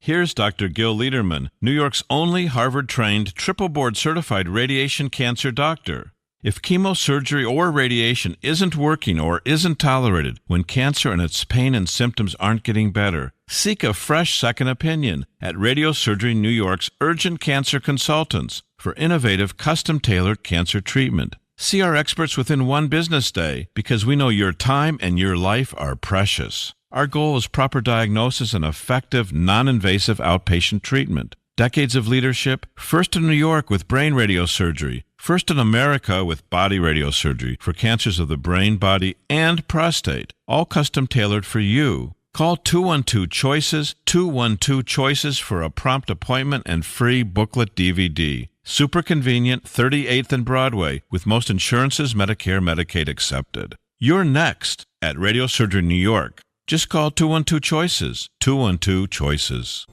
Here's Dr. Gil Lederman, New York's only Harvard-trained, triple-board certified radiation cancer doctor. If chemosurgery or radiation isn't working or isn't tolerated when cancer and its pain and symptoms aren't getting better, seek a fresh second opinion at Radiosurgery New York's Urgent Cancer Consultants for innovative, custom-tailored cancer treatment. See our experts within one business day because we know your time and your life are precious. Our goal is proper diagnosis and effective, non-invasive outpatient treatment. Decades of leadership, first in New York with brain radiosurgery, first in America with body radiosurgery for cancers of the brain, body, and prostate, all custom-tailored for you. Call 212-CHOICES, 212-CHOICES for a prompt appointment and free booklet DVD. Super convenient, 38th and Broadway, with most insurances, Medicare, Medicaid accepted. You're next at Radiosurgery New York. Just call 212-CHOICES, 212-CHOICES.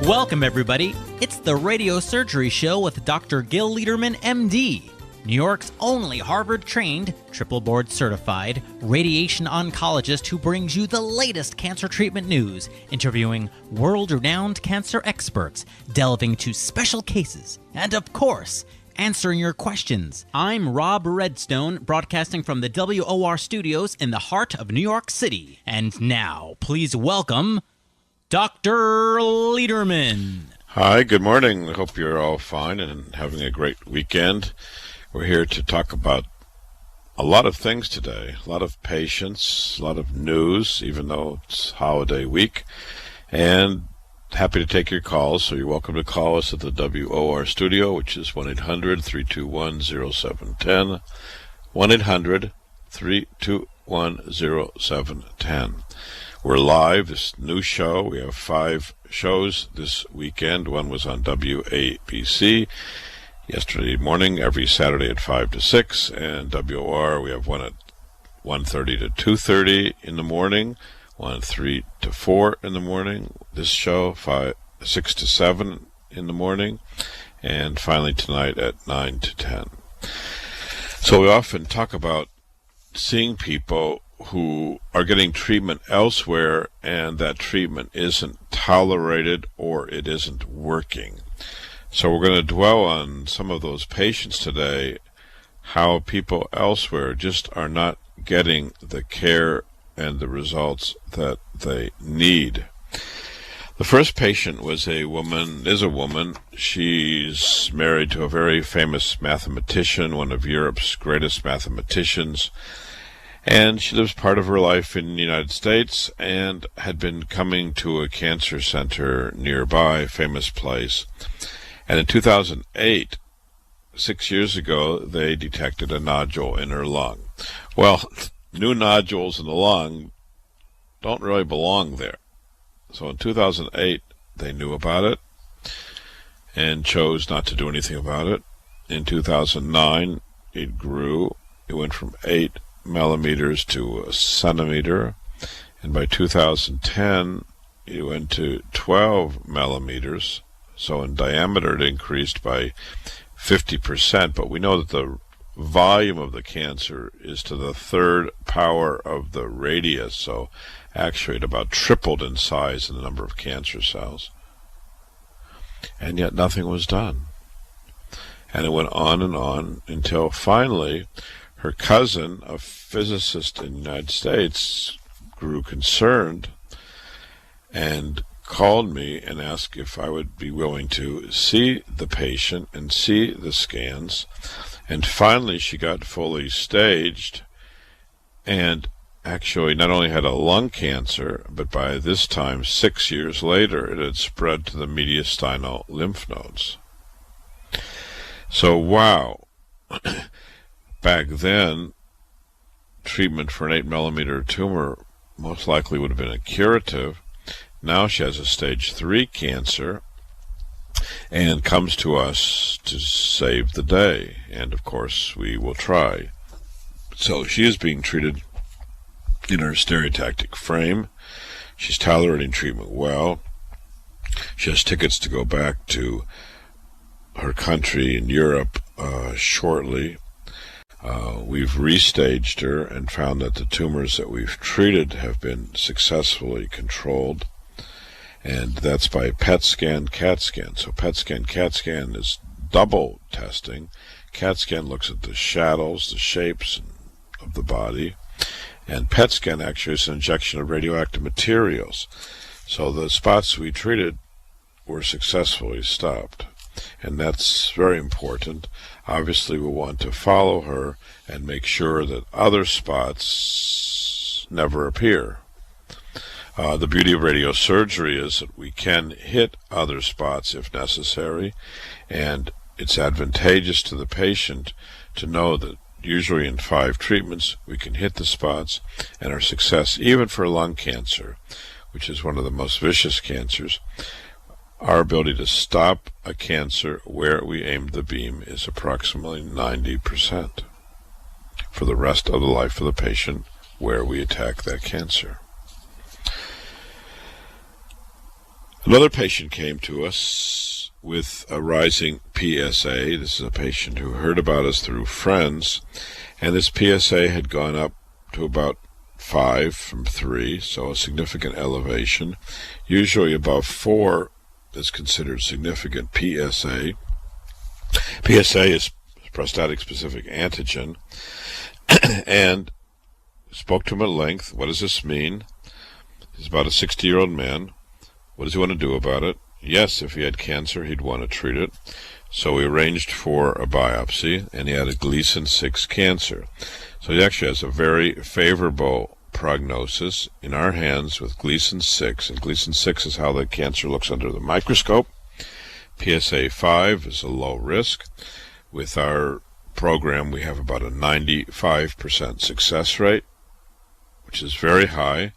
Welcome, everybody. It's the Radio Surgery Show with Dr. Gil Lederman, MD, New York's only Harvard-trained, triple-board certified radiation oncologist who brings you the latest cancer treatment news, interviewing world-renowned cancer experts, delving into special cases, and, of course, answering your questions. I'm Rob Redstone, broadcasting from the WOR studios in the heart of New York City. And now, please welcome Dr. Lederman. Hi, good morning. I hope you're all fine and having a great weekend. We're here to talk about a lot of things today, a lot of patients, a lot of news, even though it's holiday week, and happy to take your calls, so you're welcome to call us at the WOR studio, which is 1-800-321-0710, 1-800-321-0710. We're live, this new show. We have 5 shows this weekend. One was on WABC yesterday morning, every Saturday at 5 to 6, and WOR, we have one at 1:30 to 2:30 in the morning, one at 3 to 4 in the morning. This show, 6 to 7 in the morning, and finally tonight at 9 to 10. So we often talk about seeing people who are getting treatment elsewhere and that treatment isn't tolerated or it isn't working. So we're going to dwell on some of those patients today, how people elsewhere just are not getting the care and the results that they need. The first patient is a woman. She's married to a very famous mathematician, one of Europe's greatest mathematicians. And she lives part of her life in the United States and had been coming to a cancer center nearby, a famous place. And in 2008, 6 years ago, they detected a nodule in her lung. Well, new nodules in the lung don't really belong there. So in 2008, they knew about it and chose not to do anything about it. In 2009, it grew. It went from 8 millimeters to a centimeter, and by 2010 it went to 12 millimeters, so in diameter it increased by 50%, but we know that the volume of the cancer is to the 3rd power of the radius, so actually it about tripled in size in the number of cancer cells, and yet nothing was done. And it went on until finally her cousin, a physicist in the United States, grew concerned and called me and asked if I would be willing to see the patient and see the scans. And finally she got fully staged and actually not only had a lung cancer, but by this time, 6 years later, it had spread to the mediastinal lymph nodes. So, wow. Back then, treatment for an 8 millimeter tumor most likely would have been a curative. Now she has a stage 3 cancer and comes to us to save the day. And of course, we will try. So she is being treated in her stereotactic frame. She's tolerating treatment well. She has tickets to go back to her country in Europe shortly. We've restaged her and found that the tumors that we've treated have been successfully controlled, and that's by PET scan, CAT scan. So PET scan, CAT scan is double testing. CAT scan looks at the shadows, the shapes of the body, and PET scan actually is an injection of radioactive materials. So the spots we treated were successfully stopped, and that's very important. Obviously, we want to follow her and make sure that other spots never appear. The beauty of radiosurgery is that we can hit other spots if necessary, and it's advantageous to the patient to know that usually in 5 treatments we can hit the spots, and our success, even for lung cancer, which is one of the most vicious cancers, our ability to stop a cancer where we aimed the beam is approximately 90% for the rest of the life of the patient where we attack that cancer. Another patient came to us with a rising PSA. This is a patient who heard about us through friends, and this PSA had gone up to about 5 from 3, so a significant elevation. Usually above 4 is considered significant PSA. PSA is prostatic specific antigen, and spoke to him at length. What does this mean? He's about a 60-year-old man. What does he want to do about it? Yes, if he had cancer, he'd want to treat it. So we arranged for a biopsy, and he had a Gleason 6 cancer. So he actually has a very favorable prognosis in our hands with Gleason 6, and Gleason 6 is how the cancer looks under the microscope. PSA 5 is a low risk. With our program, we have about a 95% success rate, which is very high.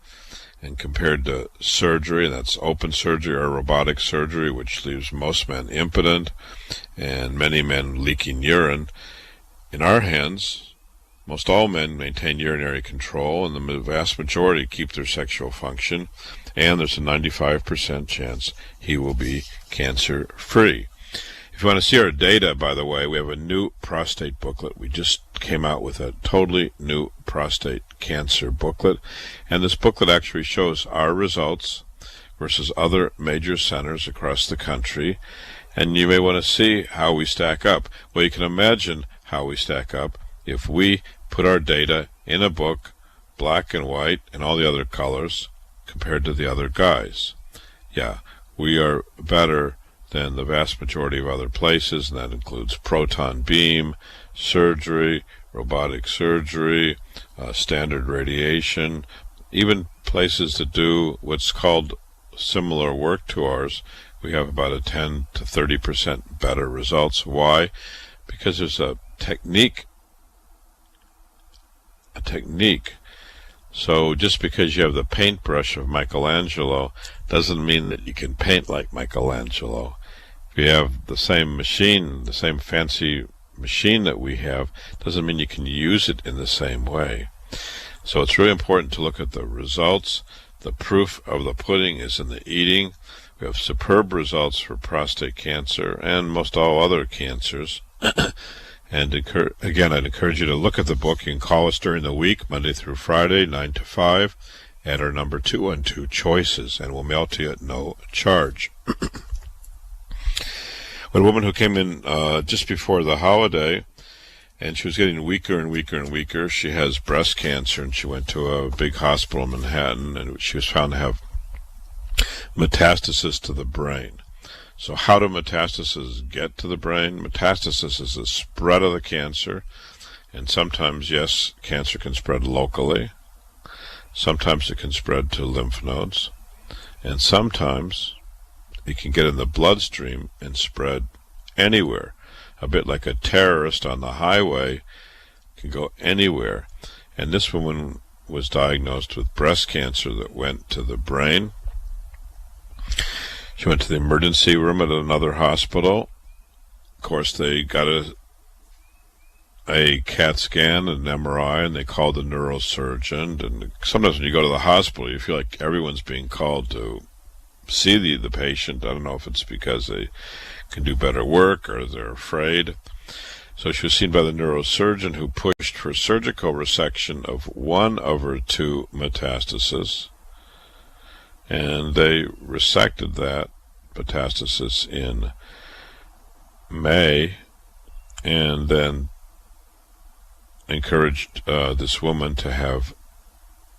And compared to surgery, that's open surgery or robotic surgery, which leaves most men impotent and many men leaking urine, in our hands, most all men maintain urinary control, and the vast majority keep their sexual function, and there's a 95% chance he will be cancer-free. If you want to see our data, by the way, we have a new prostate booklet. We just came out with a totally new prostate cancer booklet, and this booklet actually shows our results versus other major centers across the country, and you may want to see how we stack up. Well, you can imagine how we stack up if we put our data in a book, black and white and all the other colors, compared to the other guys. Yeah, we are better than the vast majority of other places, and that includes proton beam, surgery, robotic surgery, standard radiation, even places that do what's called similar work to ours. We have about a 10 to 30% better results. Why? Because there's a technique. So just because you have the paintbrush of Michelangelo doesn't mean that you can paint like Michelangelo. If you have the same machine, the same fancy machine that we have, doesn't mean you can use it in the same way. So it's really important to look at the results. The proof of the pudding is in the eating. We have superb results for prostate cancer and most all other cancers. And again, I'd encourage you to look at the book. You can call us during the week, Monday through Friday, 9 to 5, at our number 212-CHOICES, and we'll mail to you at no charge. One woman who came in just before the holiday, and she was getting weaker and weaker and weaker. She has breast cancer, and she went to a big hospital in Manhattan, and she was found to have metastasis to the brain. So how do metastases get to the brain? Metastasis is the spread of the cancer, and sometimes, yes, cancer can spread locally. Sometimes it can spread to lymph nodes, and sometimes it can get in the bloodstream and spread anywhere. A bit like a terrorist on the highway can go anywhere. And this woman was diagnosed with breast cancer that went to the brain. She went to the emergency room at another hospital. Of course, they got a CAT scan, an MRI, and they called the neurosurgeon. And sometimes when you go to the hospital, you feel like everyone's being called to see the patient. I don't know if it's because they can do better work or they're afraid. So she was seen by the neurosurgeon, who pushed for surgical resection of one of her 2 metastases. And they resected that metastasis in May, and then encouraged this woman to have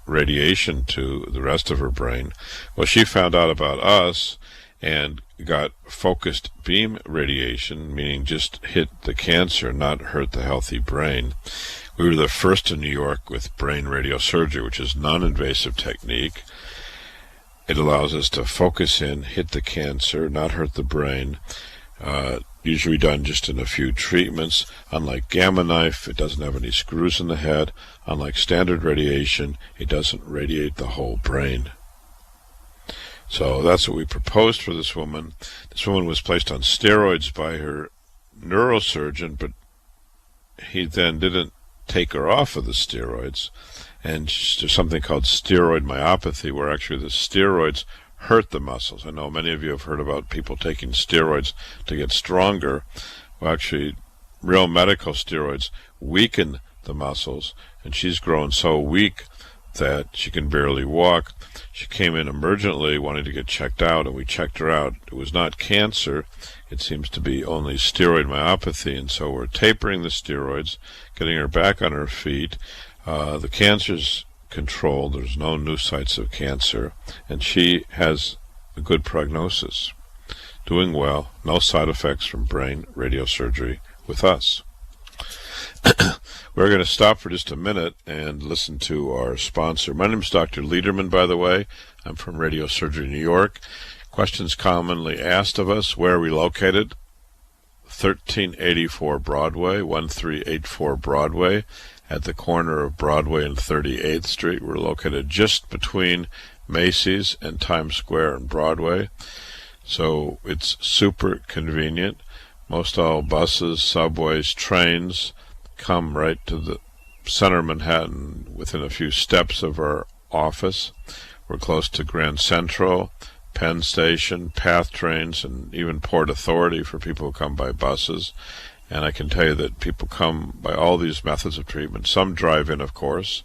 radiation to the rest of her brain. Well, she found out about us and got focused beam radiation, meaning just hit the cancer, not hurt the healthy brain. We were the first in New York with brain radiosurgery, which is non-invasive technique. It allows us to focus in, hit the cancer, not hurt the brain. Usually done just in a few treatments. Unlike gamma knife, it doesn't have any screws in the head. Unlike standard radiation, it doesn't radiate the whole brain. So that's what we proposed for this woman. This woman was placed on steroids by her neurosurgeon, but he then didn't take her off of the steroids. And there's something called steroid myopathy, where actually the steroids hurt the muscles. I know many of you have heard about people taking steroids to get stronger. Well, actually, real medical steroids weaken the muscles, and she's grown so weak that she can barely walk. She came in emergently wanting to get checked out, and we checked her out. It was not cancer. It seems to be only steroid myopathy, and so we're tapering the steroids, getting her back on her feet. The cancer's controlled. There's no new sites of cancer, and she has a good prognosis. Doing well, no side effects from brain radiosurgery with us. We're going to stop for just a minute and listen to our sponsor. My name is Dr. Lederman, by the way. I'm from Radiosurgery New York. Questions commonly asked of us: where are we located? 1384 Broadway, 1384 Broadway, at the corner of Broadway and 38th Street. We're located just between Macy's and Times Square and Broadway. So it's super convenient. Most all buses, subways, trains come right to the center of Manhattan within a few steps of our office. We're close to Grand Central, Penn Station, PATH trains, and even Port Authority for people who come by buses. And I can tell you that people come by all these methods of treatment. Some drive in, of course.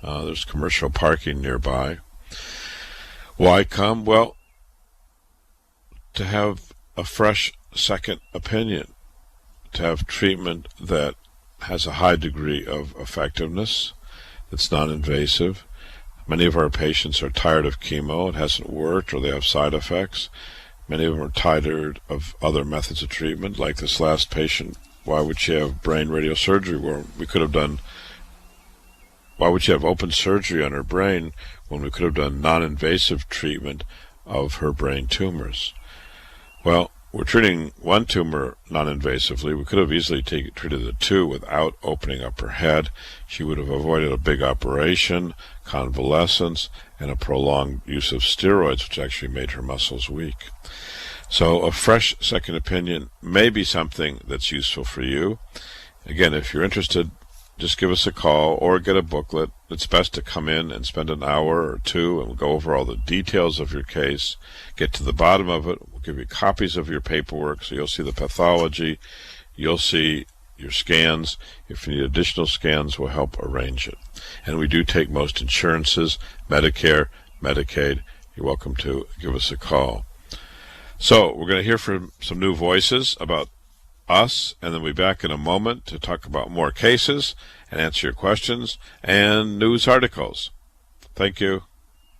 There's commercial parking nearby. Why come? Well, to have a fresh second opinion, to have treatment that has a high degree of effectiveness, that's non-invasive. Many of our patients are tired of chemo. It hasn't worked, or they have side effects. Many of them are tired of other methods of treatment, like this last patient. Why would she have brain radiosurgery where we could have done... Why would she have open surgery on her brain when we could have done non-invasive treatment of her brain tumors? Well, we're treating one tumor non-invasively. We could have easily treated the 2 without opening up her head. She would have avoided a big operation, convalescence, and a prolonged use of steroids, which actually made her muscles weak. So a fresh second opinion may be something that's useful for you. Again, if you're interested, just give us a call or get a booklet. It's best to come in and spend an hour or 2 and we'll go over all the details of your case, get to the bottom of it. We'll give you copies of your paperwork, so you'll see the pathology, you'll see your scans. If you need additional scans, we'll help arrange it. And we do take most insurances, Medicare, Medicaid. You're welcome to give us a call. So we're going to hear from some new voices about us, and then we'll be back in a moment to talk about more cases and answer your questions and news articles. Thank you.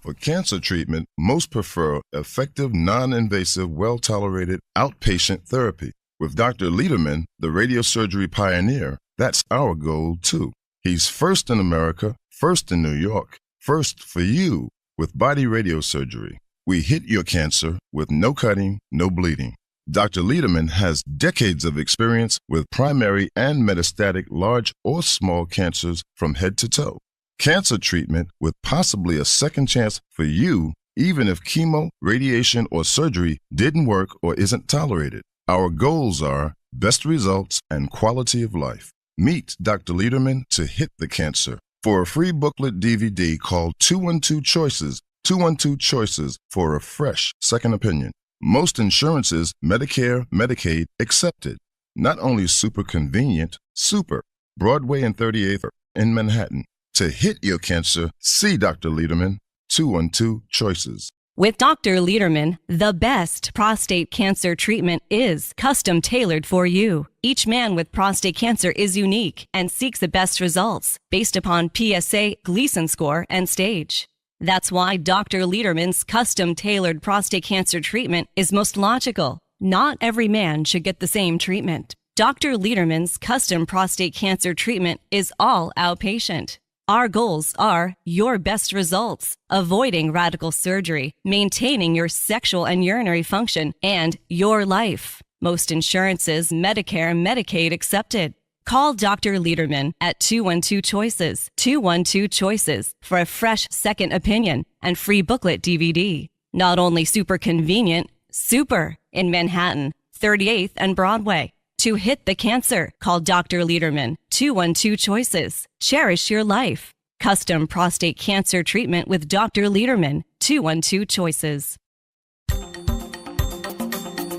For cancer treatment, most prefer effective, non-invasive, well-tolerated outpatient therapy. With Dr. Lederman, the radiosurgery pioneer, that's our goal too. He's first in America, first in New York, first for you with body radiosurgery. We hit your cancer with no cutting, no bleeding. Dr. Lederman has decades of experience with primary and metastatic large or small cancers from head to toe. Cancer treatment with possibly a second chance for you, even if chemo, radiation, or surgery didn't work or isn't tolerated. Our goals are best results and quality of life. Meet Dr. Lederman to hit the cancer. For a free booklet DVD, call 212 Choices, 212 Choices for a fresh second opinion. Most insurances, Medicare, Medicaid, accepted. Not only super convenient, super. Broadway and 38th in Manhattan. To hit your cancer, see Dr. Lederman, 212 Choices. With Dr. Lederman, the best prostate cancer treatment is custom tailored for you. Each man with prostate cancer is unique and seeks the best results based upon PSA, Gleason score, and stage. That's why Dr. Lederman's custom tailored prostate cancer treatment is most logical. Not every man should get the same treatment. Dr. Lederman's custom prostate cancer treatment is all outpatient. Our goals are your best results, avoiding radical surgery, maintaining your sexual and urinary function, and your life. Most insurances, Medicare, Medicaid accepted. Call Dr. Lederman at 212 Choices, 212 Choices for a fresh second opinion and free booklet DVD. Not only super convenient, super in Manhattan, 38th and Broadway. To hit the cancer, call Dr. Lederman, 212 Choices. Cherish your life. Custom prostate cancer treatment with Dr. Lederman, 212 Choices.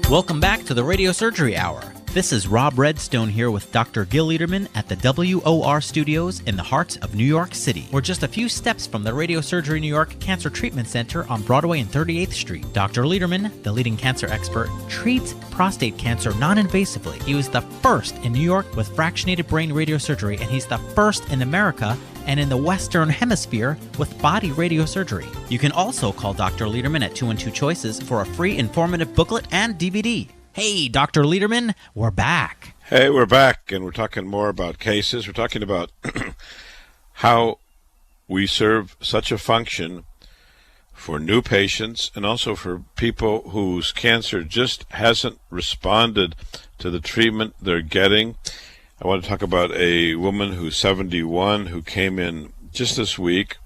Welcome back to the Radio Surgery Hour. This is Rob Redstone here with Dr. Gil Lederman at the WOR Studios in the heart of New York City. We're just a few steps from the Radio Surgery New York Cancer Treatment Center on Broadway and 38th Street. Dr. Lederman, the leading cancer expert, treats prostate cancer non-invasively. He was the first in New York with fractionated brain radiosurgery, and he's the first in America and in the Western Hemisphere with body radiosurgery. You can also call Dr. Lederman at 212 Choices for a free informative booklet and DVD. Hey, Dr. Lederman, we're back. Hey, we're back, and we're talking more about cases. We're talking about how we serve such a function for new patients and also for people whose cancer just hasn't responded to the treatment they're getting. I want to talk about a woman who's 71 who came in just this week.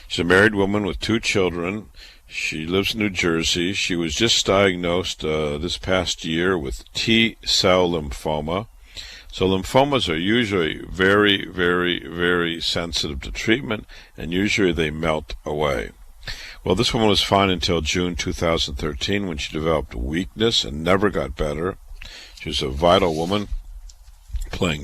She's a married woman with 2 children. She lives in New Jersey. She was just diagnosed this past year with T-cell lymphoma. So lymphomas are usually very, very, very sensitive to treatment, and usually they melt away. Well, this woman was fine until June 2013 when she developed weakness and never got better. She was a vital woman, playing